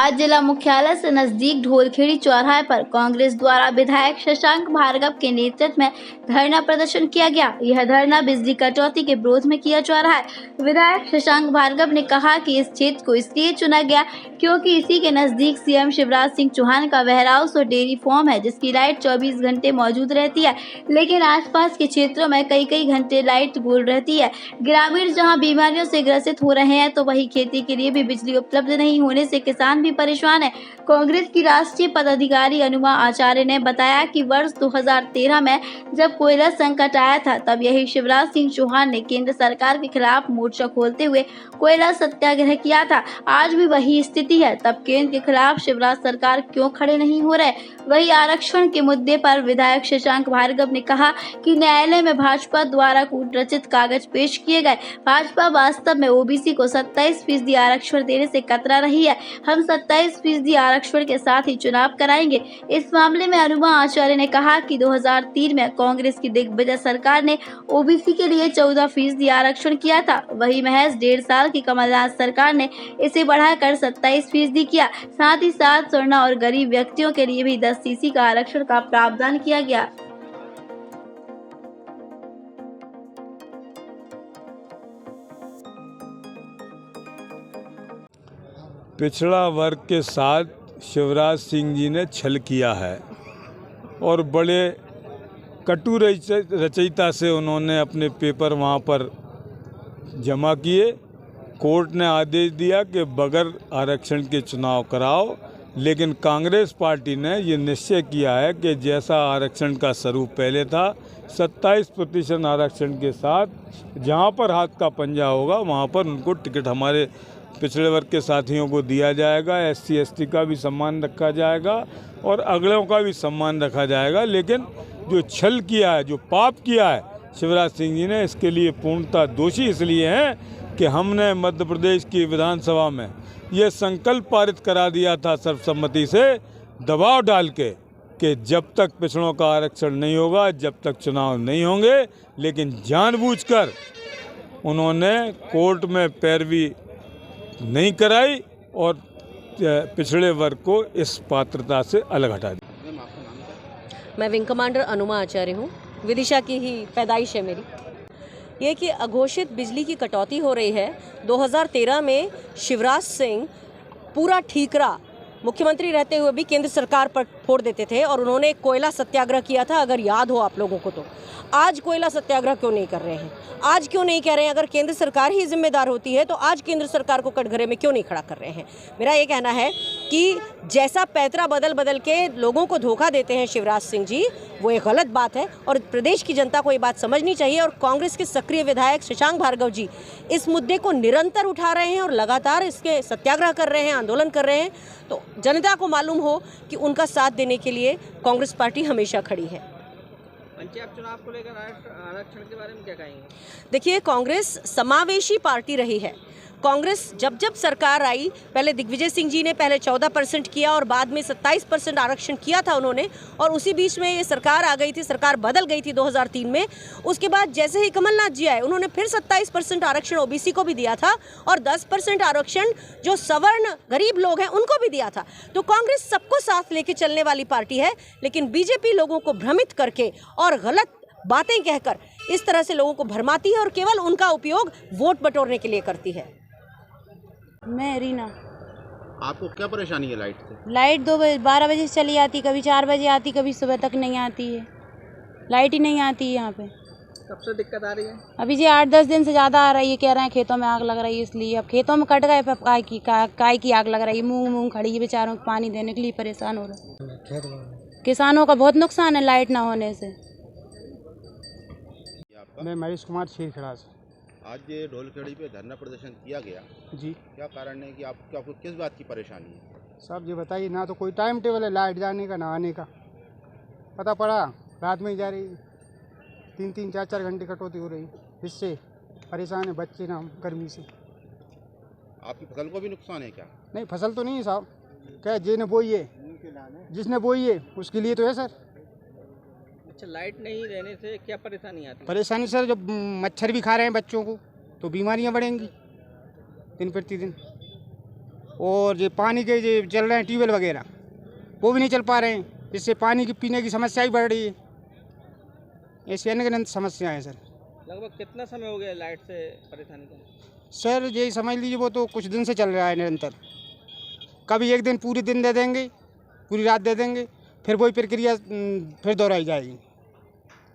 आज जिला मुख्यालय से नजदीक ढोलखेड़ी चौराहे पर कांग्रेस द्वारा विधायक शशांक भार्गव के नेतृत्व में धरना प्रदर्शन किया गया। यह धरना बिजली कटौती के विरोध में किया जा रहा है। विधायक शशांक भार्गव ने कहा कि इस क्षेत्र को इसलिए चुना गया क्योंकि इसी के नजदीक सीएम शिवराज सिंह चौहान का वेयर हाउस और डेयरी फार्म है, जिसकी लाइट 24 घंटे मौजूद रहती है, लेकिन आसपास के क्षेत्रों में कई घंटे लाइट गुल रहती है। ग्रामीण जहां बीमारियों से ग्रसित हो रहे हैं, तो वहीं खेती के लिए भी बिजली उपलब्ध नहीं होने से किसान भी परेशान है। कांग्रेस की राष्ट्रीय पदाधिकारी अनुमा आचार्य ने बताया कि वर्ष 2013 में जब कोयला संकट आया था, तब यही शिवराज सिंह चौहान ने केंद्र सरकार के खिलाफ मोर्चा खोलते हुए कोयला सत्याग्रह किया था। आज भी वही स्थिति है। तब केंद्र के खिलाफ शिवराज सरकार क्यों खड़े नहीं हो रहे? वही आरक्षण के मुद्दे पर विधायक शशांक भार्गव ने कहा कि न्यायालय में भाजपा द्वारा कूट रचित कागज पेश किए गए। भाजपा वास्तव में ओबीसी को 27% आरक्षण देने से कतरा रही है। हम 27% आरक्षण के साथ ही चुनाव कराएंगे। इस मामले में अनुमा आचार्य ने कहा कि 2003 में कांग्रेस की दिग्विजय सरकार ने ओबीसी के लिए 14% आरक्षण किया था। वही महज 1.5 साल की कमलनाथ सरकार ने इसे बढ़ाकर 27% किया। साथ ही साथ सवर्ण और गरीब व्यक्तियों के लिए भी 10 सीसी का आरक्षण का प्रावधान किया गया। पिछड़ा वर्ग के साथ शिवराज सिंह जी ने छल किया है और बड़े कटु रचयिता से उन्होंने अपने पेपर वहाँ पर जमा किए। कोर्ट ने आदेश दिया कि बगैर आरक्षण के चुनाव कराओ, लेकिन कांग्रेस पार्टी ने ये निश्चय किया है कि जैसा आरक्षण का स्वरूप पहले था, 27% आरक्षण के साथ जहाँ पर हाथ का पंजा होगा वहाँ पर उनको टिकट हमारे पिछड़े वर्ग के साथियों को दिया जाएगा। SC ST का भी सम्मान रखा जाएगा और अगड़ों का भी सम्मान रखा जाएगा। लेकिन जो छल किया है, जो पाप किया है शिवराज सिंह जी ने, इसके लिए पूर्णतः दोषी इसलिए हैं कि हमने मध्य प्रदेश की विधानसभा में ये संकल्प पारित करा दिया था सर्वसम्मति से, दबाव डाल के, कि जब तक पिछड़ों का आरक्षण नहीं होगा, जब तक चुनाव नहीं होंगे। लेकिन जानबूझकर उन्होंने कोर्ट में पैरवी नहीं कराई और पिछड़े वर्ग को इस पात्रता से अलग हटा दिया। मैं विंग कमांडर अनुमा आचार्य हूँ। विदिशा की ही पैदाइश है मेरी। ये कि अघोषित बिजली की कटौती हो रही है। 2013 में शिवराज सिंह पूरा ठीकरा मुख्यमंत्री रहते हुए भी केंद्र सरकार पर फोड़ देते थे और उन्होंने कोयला सत्याग्रह किया था, अगर याद हो आप लोगों को तो। आज कोयला सत्याग्रह क्यों नहीं कर रहे हैं? आज क्यों नहीं कह रहे हैं? अगर केंद्र सरकार ही जिम्मेदार होती है तो आज केंद्र सरकार को कटघरे में क्यों नहीं खड़ा कर रहे हैं? मेरा ये कहना है कि जैसा पैतरा बदल के लोगों को धोखा देते हैं शिवराज सिंह जी, वो एक गलत बात है और प्रदेश की जनता को ये बात समझनी चाहिए। और कांग्रेस के सक्रिय विधायक शशांक भार्गव जी इस मुद्दे को निरंतर उठा रहे हैं और लगातार इसके सत्याग्रह कर रहे हैं, आंदोलन कर रहे हैं, तो जनता को मालूम हो कि उनका साथ देने के लिए कांग्रेस पार्टी हमेशा खड़ी है। पंचायत चुनाव को लेकर आरक्षण के बारे में क्या कहेंगे? देखिए, कांग्रेस समावेशी पार्टी रही है। कांग्रेस जब सरकार आई, पहले दिग्विजय सिंह जी ने पहले 14% किया और बाद में 27% आरक्षण किया था उन्होंने, और उसी बीच में ये सरकार आ गई थी, सरकार बदल गई थी 2003 में। उसके बाद जैसे ही कमलनाथ जी आए, उन्होंने फिर 27% आरक्षण ओबीसी को भी दिया था और 10% आरक्षण जो सवर्ण गरीब लोग हैं उनको भी दिया था। तो कांग्रेस सबको साथ लेके चलने वाली पार्टी है, लेकिन बीजेपी लोगों को भ्रमित करके और गलत बातें कहकर इस तरह से लोगों को भरमाती है और केवल उनका उपयोग वोट बटोरने के लिए करती है। मैं रीना। आपको क्या परेशानी है लाइट से? लाइट 12 बजे से चली आती, कभी 4 बजे आती, कभी सुबह तक नहीं आती है। लाइट ही नहीं आती है यहाँ पे। कब से दिक्कत आ रही है? अभी जी 8-10 दिन से ज़्यादा आ रही है। कह रहे हैं खेतों में आग लग रही है, इसलिए अब खेतों में कट गए, काय की आग लग रही है। मूंग खड़ी है, बेचारों को पानी देने के लिए परेशान हो रहे हैं। किसानों का बहुत नुकसान है लाइट ना होने से। मैं महेश कुमार छीरखेड़ा से। आज ये ढोलखेड़ी पे धरना प्रदर्शन किया गया जी, क्या कारण है कि आपको किस बात की परेशानी है? साहब ये बताइए, ना तो कोई टाइम टेबल है लाइट जाने का ना आने का। पता पड़ा रात में ही जा रही, 3-3 4-4 घंटे कटौती हो रही, इससे परेशान है बच्चे ना गर्मी से। आपकी फसल को भी नुकसान है क्या? नहीं, फसल तो नहीं है साहब, क्या जिसने बोई है, जिसने बोई है उसके लिए तो है सर। अच्छा, लाइट नहीं रहने से क्या परेशानी आती है? परेशानी सर, जब मच्छर भी खा रहे हैं बच्चों को तो बीमारियां बढ़ेंगी दिन प्रतिदिन। और ये पानी के जो चल रहे हैं ट्यूबवेल वगैरह वो भी नहीं चल पा रहे हैं, जिससे पानी की पीने की समस्या ही बढ़ रही है। ऐसी अनगिनत समस्या है सर। लगभग कितना समय हो गया लाइट से परेशानी का? सर यही समझ लीजिए वो तो कुछ दिन से चल रहा है निरंतर। कभी एक दिन पूरे दिन दे देंगे, पूरी रात दे देंगे, फिर वही प्रक्रिया फिर दोहराई जाएगी।